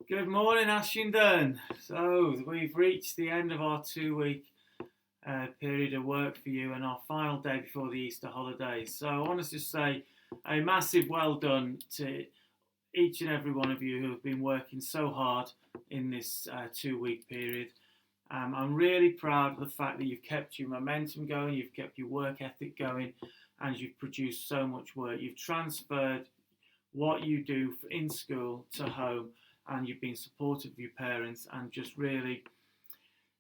Good morning, Ashingdon. So we've reached the end of our 2 week period of work for you and our final day before the Easter holidays. So I want to just say a massive well done to each and every one of you who have been working so hard in this 2 week period. I'm really proud of the fact that you've kept your momentum going, you've kept your work ethic going, and you've produced so much work. You've transferred what you do in school to home, and you've been supportive of your parents, and just really,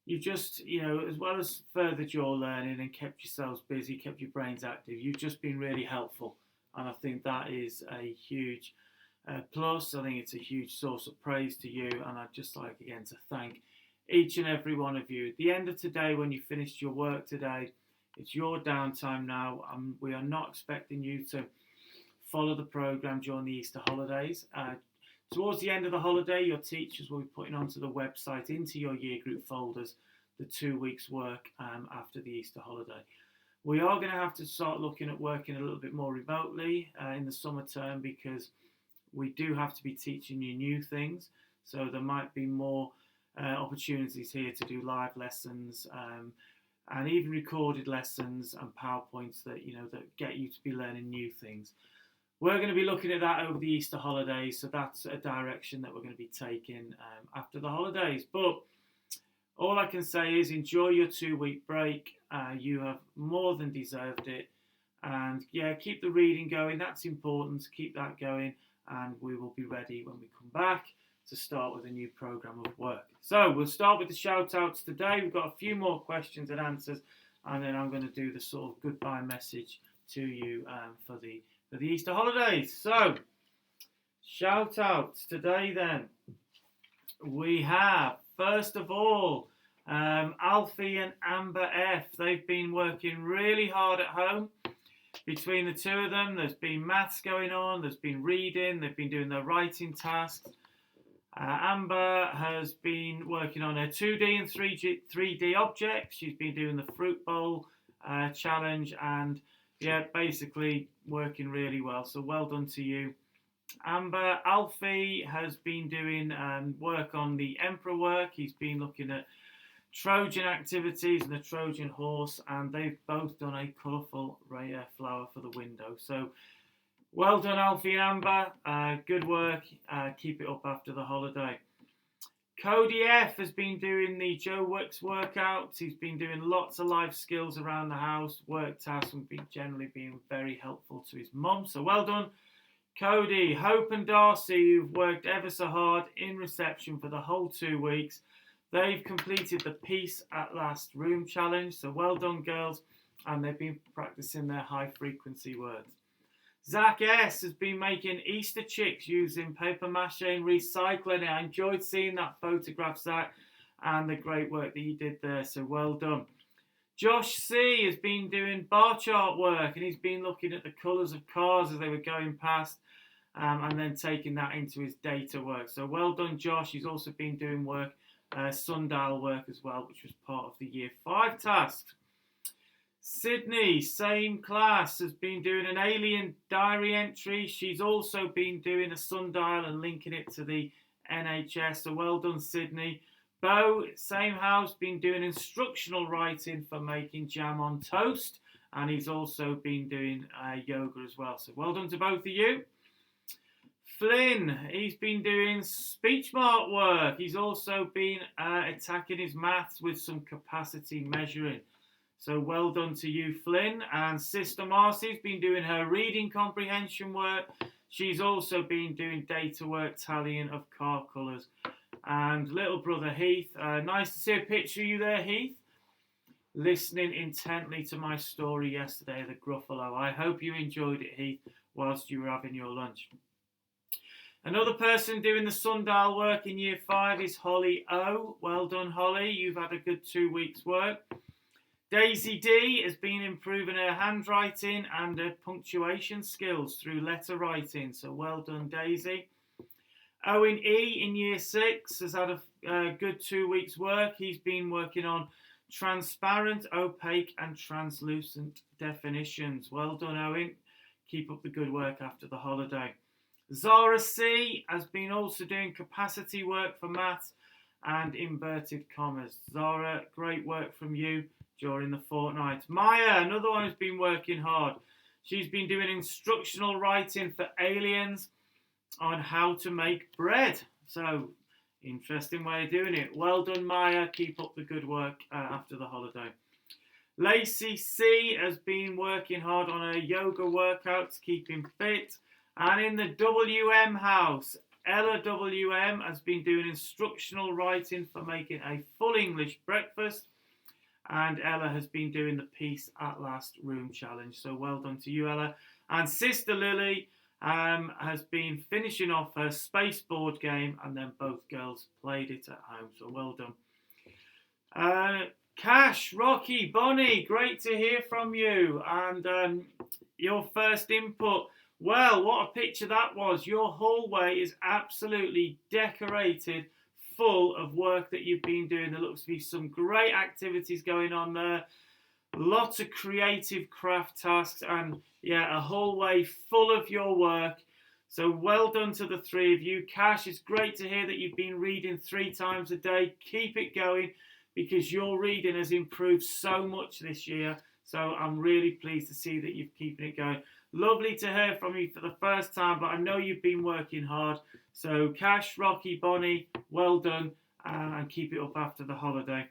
you've just, as well as furthered your learning and kept yourselves busy, kept your brains active, you've just been really helpful. And I think that is a huge plus. I think it's a huge source of praise to you, and I'd just like again to thank each and every one of you. At the end of today, when you finished your work today, it's your downtime now. We are not expecting you to follow the programme during the Easter holidays. Towards the end of the holiday, your teachers will be putting onto the website, into your year group folders, the 2 weeks' work after the Easter holiday. We are going to have to start looking at working a little bit more remotely in the summer term, because we do have to be teaching you new things. So there might be more opportunities here to do live lessons and even recorded lessons and PowerPoints that get you to be learning new things. We're going to be looking at that over the Easter holidays, so that's a direction that we're going to be taking after the holidays. But all I can say is enjoy your 2 week break. You have more than deserved it. And yeah, keep the reading going. That's important. Keep that going. And we will be ready when we come back to start with a new programme of work. So we'll start with the shout outs today. We've got a few more questions and answers, and then I'm going to do the sort of goodbye message to you for the Easter holidays. So shout outs today then. We have, first of all, Alfie and Amber F. They've been working really hard at home. Between the two of them, there's been maths going on, there's been reading, they've been doing their writing tasks. Amber has been working on her 2D and 3D objects. She's been doing the fruit bowl challenge, and yeah, basically working really well. So well done to you, Amber. Alfie has been doing work on the Emperor work. He's been looking at Trojan activities and the Trojan horse, and they've both done a colourful flower for the window. So well done, Alfie and Amber. Good work. Keep it up after the holiday. Cody F has been doing the Joe Works workouts. He's been doing lots of life skills around the house, work tasks, and generally being very helpful to his mum. So well done, Cody. Hope and Darcy, who've worked ever so hard in reception for the whole 2 weeks. They've completed the Peace at Last room challenge. So well done, girls. And they've been practicing their high frequency words. Zach S has been making Easter chicks using paper mache and recycling. I enjoyed seeing that photograph, Zach, and the great work that you did there. So well done. Josh C has been doing bar chart work, and he's been looking at the colours of cars as they were going past, and then taking that into his data work. So well done, Josh. He's also been doing work, sundial work as well, which was part of the Year 5 task. Sydney, same class, has been doing an alien diary entry. She's also been doing a sundial and linking it to the NHS. So well done, Sydney. Bo, same house, been doing instructional writing for making jam on toast. And he's also been doing yoga as well. So well done to both of you. Flynn, he's been doing speech mark work. He's also been attacking his maths with some capacity measuring. So well done to you, Flynn. And Sister Marcy's been doing her reading comprehension work. She's also been doing data work, tallying of car colours. And little brother Heath, nice to see a picture of you there, Heath. Listening intently to my story yesterday, the Gruffalo. I hope you enjoyed it, Heath, whilst you were having your lunch. Another person doing the sundial work in Year 5 is Holly O. Well done, Holly. You've had a good 2 weeks' work. Daisy D has been improving her handwriting and her punctuation skills through letter writing. So well done, Daisy. Owen E in Year 6 has had a good 2 weeks' work. He's been working on transparent, opaque and translucent definitions. Well done, Owen. Keep up the good work after the holiday. Zara C has been also doing capacity work for maths and inverted commas. Zara, great work from you during the fortnight. Maya, another one who's been working hard. She's been doing instructional writing for aliens on how to make bread. So, interesting way of doing it. Well done, Maya. Keep up the good work after the holiday. Lacey C has been working hard on her yoga workouts, keeping fit. And in the WM house, Ella WM has been doing instructional writing for making a full English breakfast. And Ella has been doing the Peace at Last room challenge. So well done to you, Ella. And Sister Lily has been finishing off her space board game, and then both girls played it at home. So well done. Cash, Rocky, Bonnie, great to hear from you. And your first input. Well, what a picture that was. Your hallway is absolutely decorated, full of work that you've been doing. There looks to be some great activities going on there. Lots of creative craft tasks, and a hallway full of your work. So well done to the three of you. Cash, it's great to hear that you've been reading 3 times a day. Keep it going, because your reading has improved so much this year. So I'm really pleased to see that you're keeping it going. Lovely to hear from you for the first time, but I know you've been working hard. So Cash, Rocky, Bonnie, well done, and keep it up after the holiday.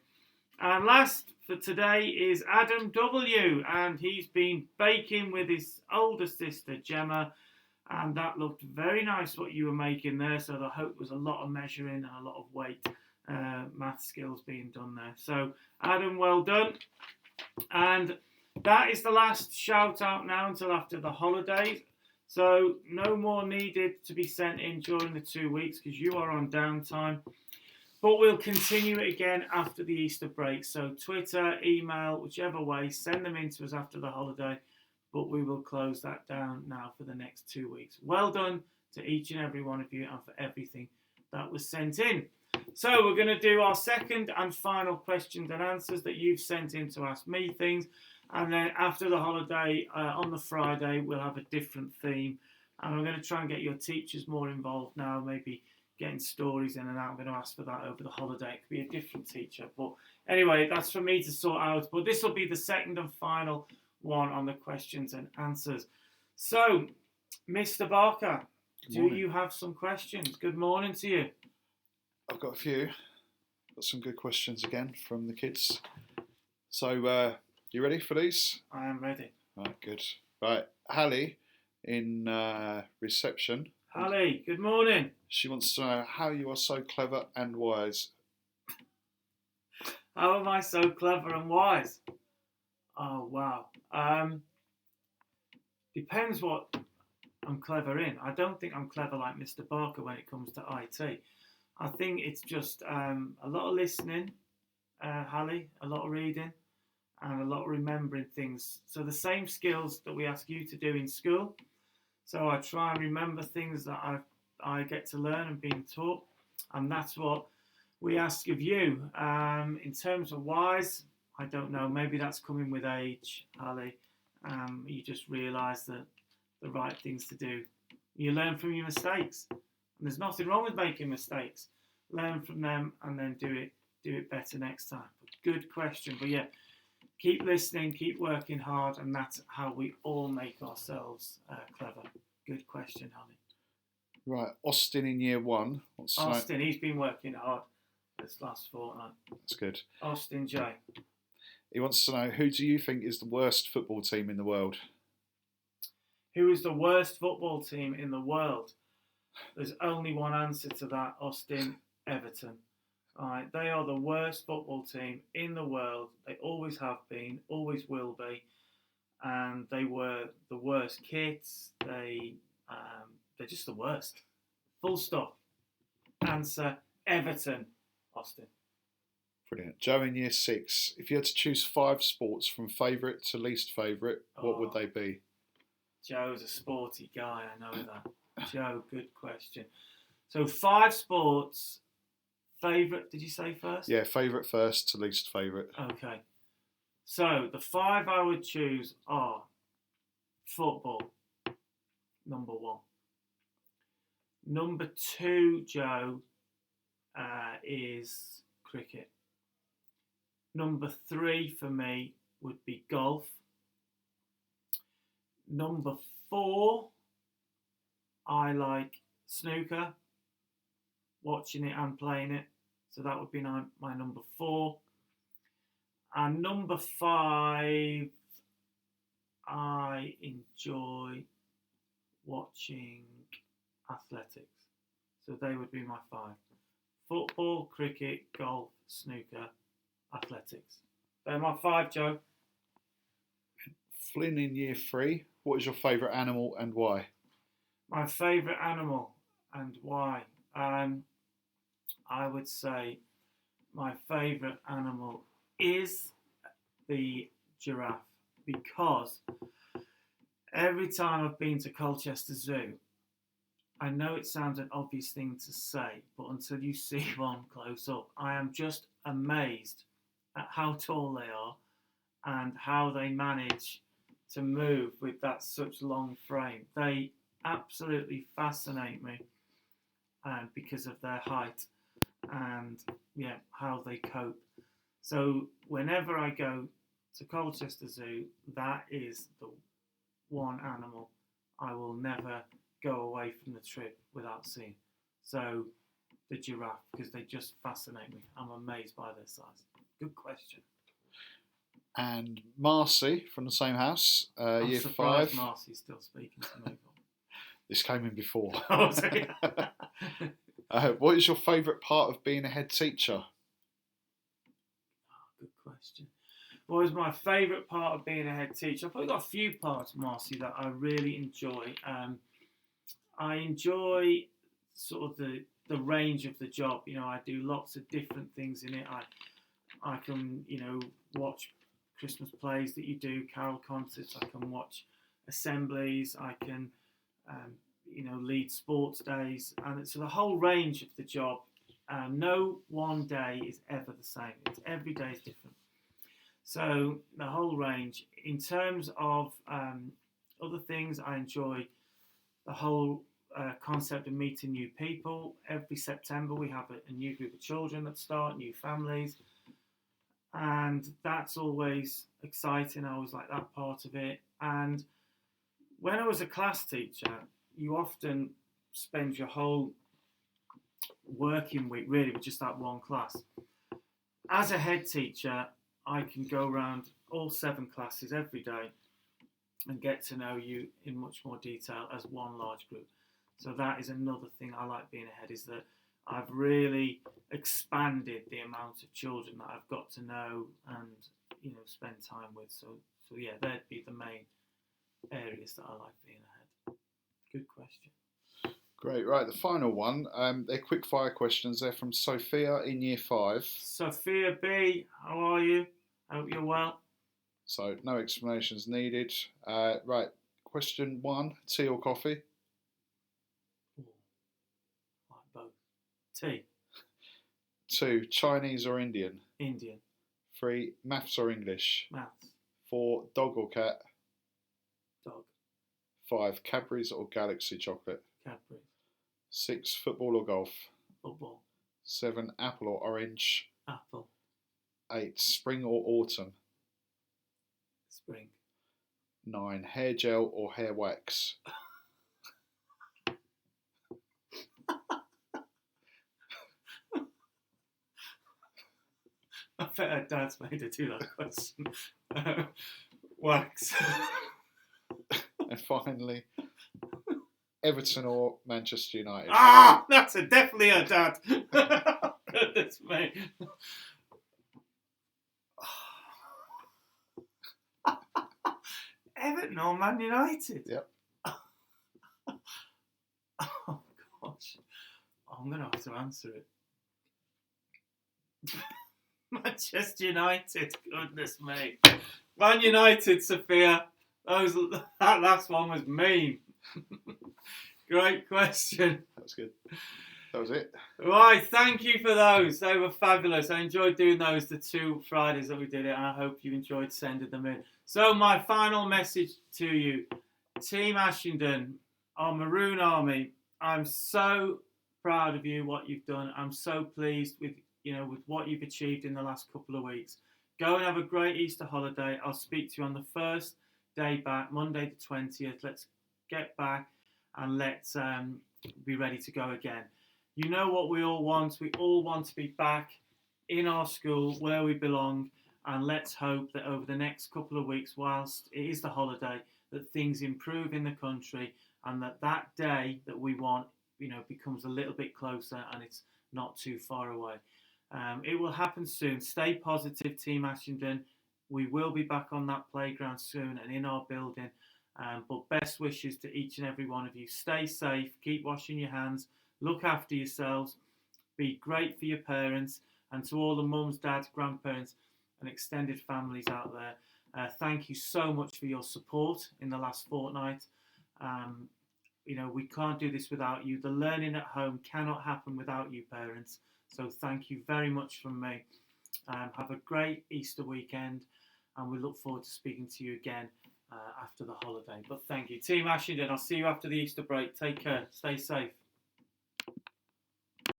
And last for today is Adam W, and he's been baking with his older sister Gemma, and that looked very nice what you were making there. So I hope there was a lot of measuring and a lot of weight math skills being done there. So Adam, well done. And that is the last shout out now until after the holidays. So no more needed to be sent in during the 2 weeks because you are on downtime. But we'll continue it again after the Easter break. So Twitter, email, whichever way, send them in to us after the holiday. But we will close that down now for the next 2 weeks. Well done to each and every one of you and for everything that was sent in. So we're going to do our second and final questions and answers that you've sent in to ask me things. And then after the holiday, on the Friday, we'll have a different theme. And I'm going to try and get your teachers more involved now, maybe getting stories in and out. I'm going to ask for that over the holiday. It could be a different teacher. But anyway, that's for me to sort out. But this will be the second and final one on the questions and answers. So, Mr Barker, do you have some questions? Good morning to you. I've got a few. Got some good questions again from the kids. So, you ready for these? I am ready. Right, good. Right, Hallie in reception. Hallie, good morning. She wants to know how you are so clever and wise. How am I so clever and wise? Oh, wow. Depends what I'm clever in. I don't think I'm clever like Mr Barker when it comes to IT. I think it's just a lot of listening, Hallie, a lot of reading, and a lot of remembering things. So the same skills that we ask you to do in school. So I try and remember things that I get to learn and being taught. And that's what we ask of you. In terms of wise, I don't know. Maybe that's coming with age, Hallie. You just realise that the right things to do. You learn from your mistakes. And there's nothing wrong with making mistakes. Learn from them and then do it better next time. Good question. But yeah, keep listening, keep working hard, and that's how we all make ourselves clever. Good question, Holly. Right, Austin in year 1. Austin, he's been working hard this last fortnight. That's good. Austin J. He wants to know, who do you think is the worst football team in the world? Who is the worst football team in the world? There's only one answer to that, Austin. Everton. All right, they are the worst football team in the world. They always have been, always will be, and they were the worst kits. They're just the worst. Full stop. Answer: Everton. Austin. Brilliant. Joe in year 6. If you had to choose 5 sports from favourite to least favourite, what would they be? Joe's a sporty guy. I know that. Joe, good question. So 5 sports. Favourite, did you say first? Yeah, favourite first to least favourite. Okay. So the 5 I would choose are football, number 1. Number 2, Joe, is cricket. Number 3 for me would be golf. Number 4, I like snooker, watching it and playing it. So that would be my number 4. And number 5, I enjoy watching athletics. So they would be my 5. Football, cricket, golf, snooker, athletics. They're my 5, Joe. Flynn in year 3, what is your favourite animal and why? My favourite animal and why? I would say my favourite animal is the giraffe, because every time I've been to Colchester Zoo, I know it sounds an obvious thing to say, but until you see one close up, I am just amazed at how tall they are and how they manage to move with that such long frame. They absolutely fascinate me because of their height and how they cope. So whenever I go to Colchester Zoo, that is the one animal I will never go away from the trip without seeing. So the giraffe, because they just fascinate me. I'm amazed by their size. Good question. And Marcy from the same house, I'm year surprised 5. Marcy's still speaking to me. This came in before. Oh, sorry. What is your favourite part of being a head teacher? Good question. What is my favourite part of being a head teacher? I've probably got a few parts, Marcy, that I really enjoy. I enjoy sort of the range of the job. You know, I do lots of different things in it. I can, watch Christmas plays that you do, carol concerts. I can watch assemblies. I can, lead sports days. And so the whole range of the job, no one day is ever the same. Every day is different. So the whole range. In terms of other things, I enjoy the whole concept of meeting new people. Every September we have a new group of children that start, new families. And that's always exciting. I always like that part of it. And when I was a class teacher, you often spend your whole working week really with just that one class. As a head teacher, I can go around all 7 classes every day and get to know you in much more detail as one large group. So that is another thing I like being a head, is that I've really expanded the amount of children that I've got to know and spend time with. So yeah, they'd be the main areas that I like being a head. Good question. Great, right, the final one. They're quick fire questions. They're from Sophia in year 5. Sophia B, how are you? Hope you're well. So no explanations needed. Right, question 1, tea or coffee? Ooh, like both. Tea. 2, Chinese or Indian? Indian. 3, maths or English? Maths. 4, dog or cat? Dog. 5, Cadbury's or Galaxy chocolate? Cadbury. 6, football or golf? Football. 7, apple or orange? Apple. 8, spring or autumn? Spring. 9, hair gel or hair wax? I bet her dad's made her do that question. Wax. And finally, Everton or Manchester United? Ah, that's definitely her dad. Goodness me. Everton or Man United? Yep. Oh, gosh. I'm going to have to answer it. Manchester United, goodness me. Man United, Sophia. That last one was mean. Great question. That was good. That was it. Right, thank you for those. They were fabulous. I enjoyed doing those the 2 Fridays that we did it, and I hope you enjoyed sending them in. So my final message to you, Team Ashingdon, our Maroon Army, I'm so proud of you, what you've done. I'm so pleased with with what you've achieved in the last couple of weeks. Go and have a great Easter holiday. I'll speak to you on the first day back, Monday the 20th. Let's get back and let's be ready to go again. You know what we all want. We all want to be back in our school where we belong. And let's hope that over the next couple of weeks, whilst it is the holiday, that things improve in the country and that day that we want, becomes a little bit closer and it's not too far away. It will happen soon. Stay positive, Team Ashingdon. We will be back on that playground soon and in our building. But best wishes to each and every one of you. Stay safe, keep washing your hands, look after yourselves, be great for your parents, and to all the mums, dads, grandparents, and extended families out there. Thank you so much for your support in the last fortnight. We can't do this without you. The learning at home cannot happen without you, parents. So thank you very much from me. Have a great Easter weekend, and we look forward to speaking to you again after the holiday. But thank you. Team Ashingdon, I'll see you after the Easter break. Take care. Stay safe.